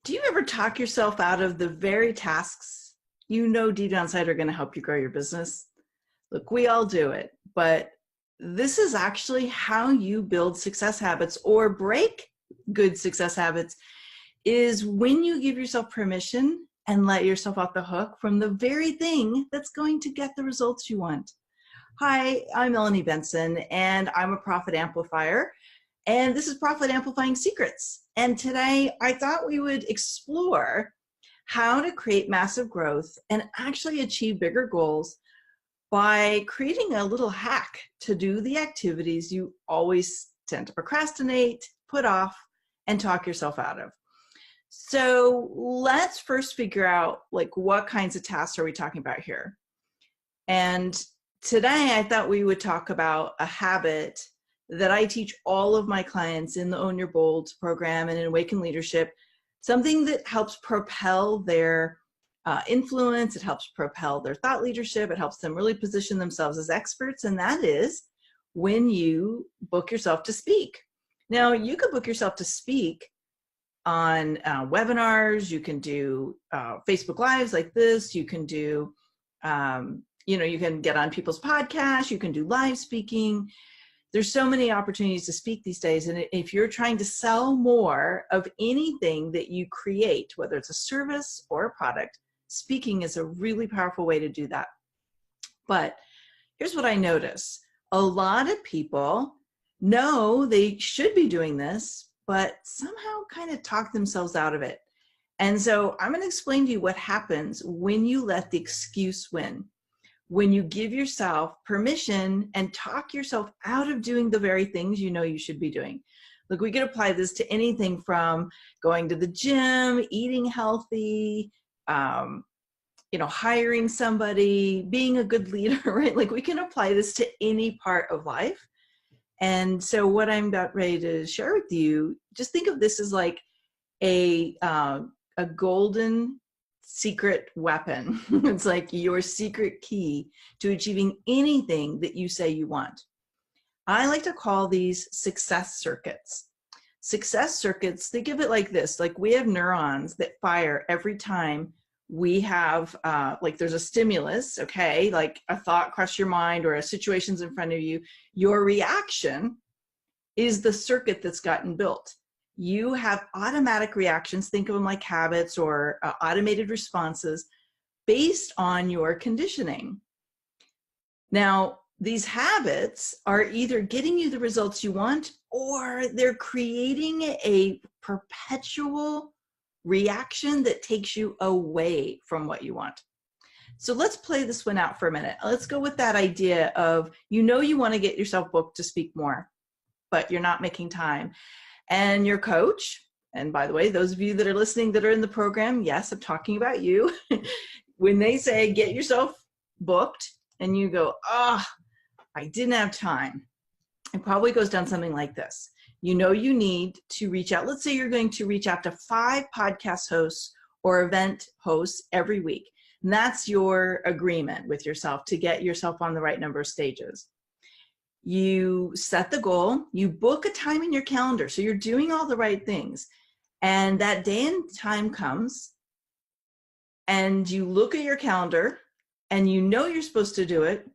Do you ever talk yourself out of the very tasks you know deep down inside are going to help you grow your business? Look, we all do it, but this is actually how you build success habits or break good success habits, is when you give yourself permission and let yourself off the hook from the very thing that's going to get the results you want. Hi, I'm Melanie Benson, and I'm a Profit Amplifier, and this is Profit Amplifying Secrets. And today I thought we would explore how to create massive growth and actually achieve bigger goals by creating a little hack to do the activities you always tend to procrastinate, put off, and talk yourself out of. So let's first figure out, like, what kinds of tasks are we talking about here? And today I thought we would talk about a habit that I teach all of my clients in the Own Your Bold program and in Awaken Leadership, something that helps propel their influence, it helps propel their thought leadership, it helps them really position themselves as experts, and that is when you book yourself to speak. Now, you could book yourself to speak on webinars, you can do Facebook Lives like this, you can do, you can get on people's podcasts, you can do live speaking. There's so many opportunities to speak these days, and if you're trying to sell more of anything that you create, whether it's a service or a product, speaking is a really powerful way to do that. But here's what I notice. A lot of people know they should be doing this, but somehow kind of talk themselves out of it. And so I'm going to explain to you what happens when you let the excuse win. When you give yourself permission and talk yourself out of doing the very things you know you should be doing. Look, we could apply this to anything from going to the gym, eating healthy, hiring somebody, being a good leader, right? Like, we can apply this to any part of life. And so what I'm about ready to share with you, just think of this as like a golden secret weapon. It's like your secret key to achieving anything that you say you want. I like to call these success circuits. Success circuits, think of it like this, like we have neurons that fire every time we have, there's a stimulus, okay, like a thought crossed your mind or a situation's in front of you. Your reaction is the circuit that's gotten built. You have automatic reactions, think of them like habits or automated responses based on your conditioning. Now, these habits are either getting you the results you want, or they're creating a perpetual reaction that takes you away from what you want. So let's play this one out for a minute. Let's go with that idea of, you want to get yourself booked to speak more, but you're not making time. And your coach, and by the way, those of you that are listening that are in the program, yes, I'm talking about you. When they say get yourself booked and you go, I didn't have time, it probably goes down something like this. You need to reach out. Let's say you're going to reach out to 5 podcast hosts or event hosts every week. And that's your agreement with yourself to get yourself on the right number of stages. You set the goal, you book a time in your calendar. So you're doing all the right things. And that day and time comes and you look at your calendar and you're supposed to do it.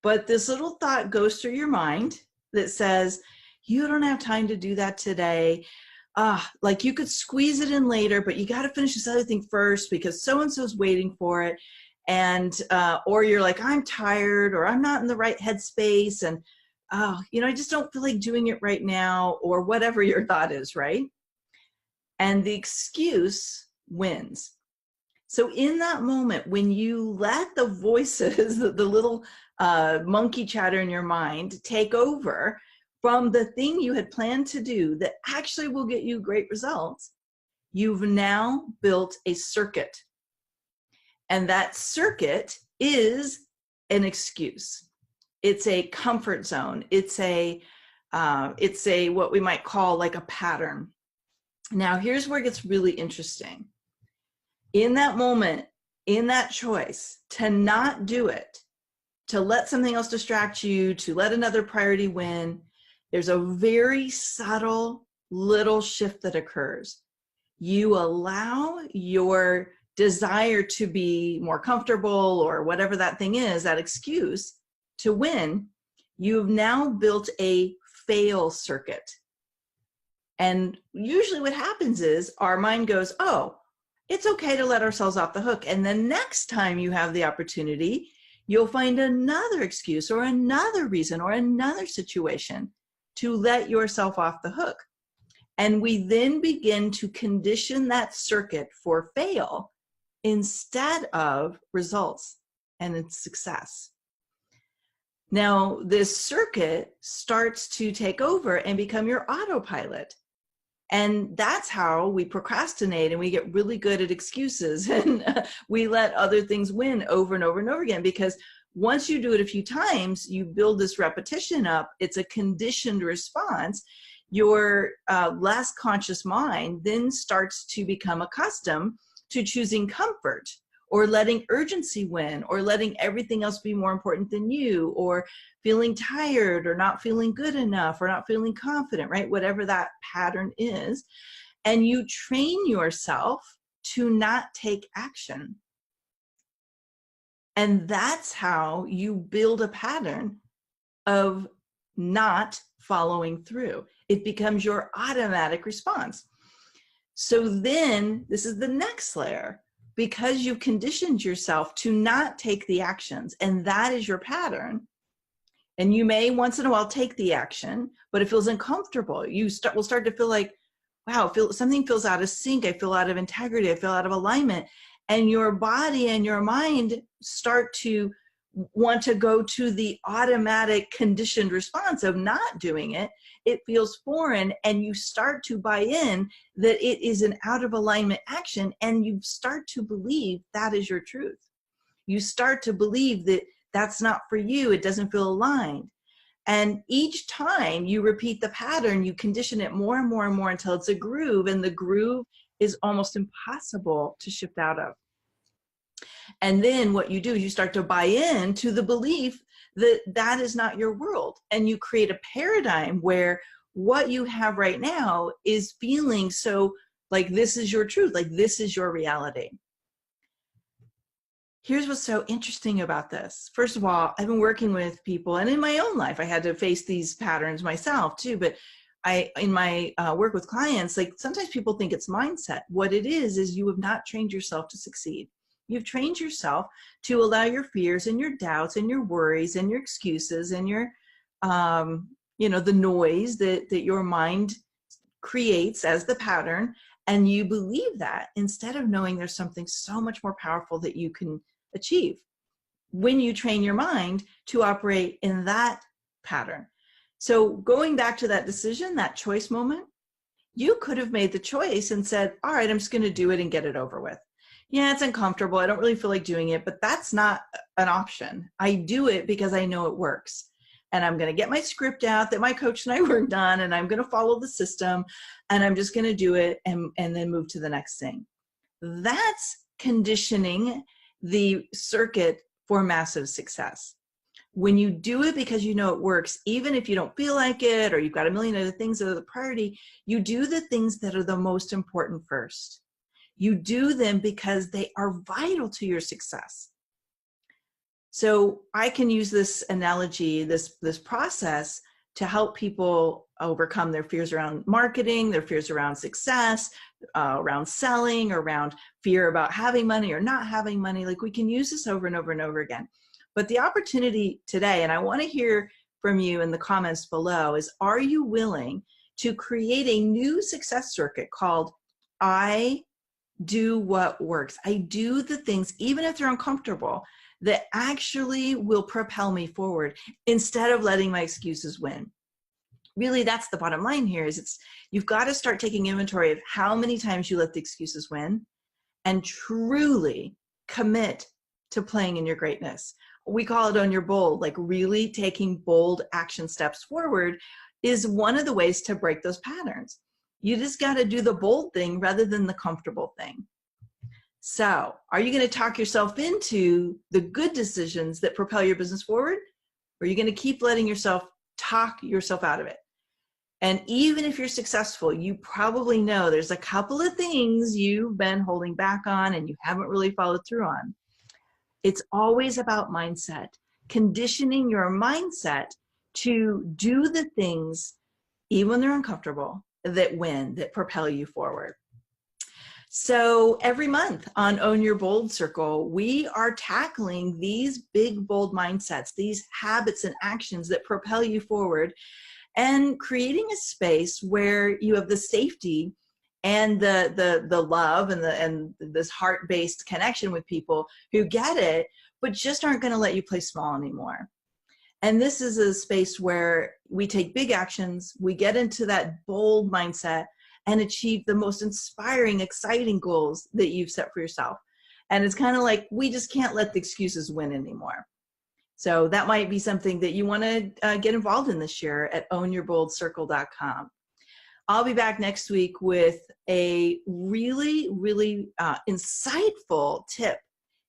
But this little thought goes through your mind that says, you don't have time to do that today. Like you could squeeze it in later, but you got to finish this other thing first because so-and-so's waiting for it. And, or you're like, I'm tired, or I'm not in the right headspace. And, I just don't feel like doing it right now, or whatever your thought is, right? And the excuse wins. So in that moment, when you let the voices, the little monkey chatter in your mind take over from the thing you had planned to do that actually will get you great results, you've now built a circuit. And that circuit is an excuse. It's a comfort zone. It's a what we might call like a pattern. Now, here's where it gets really interesting. In that moment, in that choice to not do it, to let something else distract you, to let another priority win, there's a very subtle little shift that occurs. you allow your desire to be more comfortable or whatever that thing is, that excuse to win, you've now built a fail circuit. And usually what happens is our mind goes, oh, it's okay to let ourselves off the hook. And the next time you have the opportunity, you'll find another excuse or another reason or another situation to let yourself off the hook. And we then begin to condition that circuit for fail instead of results and its success. Now, this circuit starts to take over and become your autopilot. And that's how we procrastinate and we get really good at excuses and we let other things win over and over and over again, because once you do it a few times, you build this repetition up. It's a conditioned response. Your less conscious mind then starts to become accustomed to choosing comfort or letting urgency win or letting everything else be more important than you, or feeling tired or not feeling good enough or not feeling confident, right? Whatever that pattern is. And you train yourself to not take action. And that's how you build a pattern of not following through. It becomes your automatic response. So then this is the next layer, because you've conditioned yourself to not take the actions, and that is your pattern. And you may once in a while take the action, but it feels uncomfortable. You will start to feel like, wow, something feels out of sync. I feel out of integrity. I feel out of alignment. And your body and your mind start to want to go to the automatic conditioned response of not doing it. It feels foreign, and you start to buy in that it is an out of alignment action, and you start to believe that is your truth. You start to believe that that's not for you. It doesn't feel aligned. And each time you repeat the pattern, you condition it more and more and more until it's a groove, and the groove is almost impossible to shift out of. And then what you do is you start to buy into the belief that that is not your world. And you create a paradigm where what you have right now is feeling so like this is your truth, like this is your reality. Here's what's so interesting about this. First of all, I've been working with people, and in my own life, I had to face these patterns myself too. But in my work with clients, like sometimes people think it's mindset. What it is you have not trained yourself to succeed. You've trained yourself to allow your fears and your doubts and your worries and your excuses and your, the noise that your mind creates as the pattern. And you believe that instead of knowing there's something so much more powerful that you can achieve when you train your mind to operate in that pattern. So going back to that decision, that choice moment, you could have made the choice and said, all right, I'm just going to do it and get it over with. Yeah, it's uncomfortable. I don't really feel like doing it, but that's not an option. I do it because I know it works. And I'm going to get my script out that my coach and I worked on, and I'm going to follow the system, and I'm just going to do it and then move to the next thing. That's conditioning the circuit for massive success. When you do it because you know it works, even if you don't feel like it or you've got a million other things that are the priority, you do the things that are the most important first. You do them because they are vital to your success. So I can use this analogy, this process, to help people overcome their fears around marketing, their fears around success, around selling, around fear about having money or not having money. Like, we can use this over and over and over again. But the opportunity today, and I want to hear from you in the comments below, is are you willing to create a new success circuit called I do what works? I do the things, even if they're uncomfortable, that actually will propel me forward instead of letting my excuses win. Really, that's the bottom line here, is you've got to start taking inventory of how many times you let the excuses win and truly commit to playing in your greatness. We call it on your bold, like really taking bold action steps forward is one of the ways to break those patterns. You just got to do the bold thing rather than the comfortable thing. So, are you going to talk yourself into the good decisions that propel your business forward? Or are you going to keep letting yourself talk yourself out of it? And even if you're successful, you probably know there's a couple of things you've been holding back on and you haven't really followed through on. It's always about mindset, conditioning your mindset to do the things, even when they're uncomfortable, that win, that propel you forward. So every month on Own Your Bold Circle, we are tackling these big, bold mindsets, these habits and actions that propel you forward, and creating a space where you have the safety and the love and this heart-based connection with people who get it, but just aren't going to let you play small anymore. And this is a space where we take big actions, we get into that bold mindset and achieve the most inspiring, exciting goals that you've set for yourself. And it's kind of like, we just can't let the excuses win anymore. So that might be something that you want to get involved in this year at ownyourboldcircle.com. I'll be back next week with a really, really insightful tip.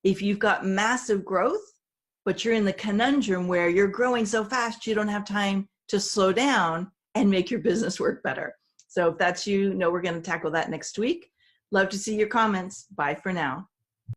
If you've got massive growth, but you're in the conundrum where you're growing so fast, you don't have time to slow down and make your business work better. So if that's you, know we're going to tackle that next week. Love to see your comments. Bye for now.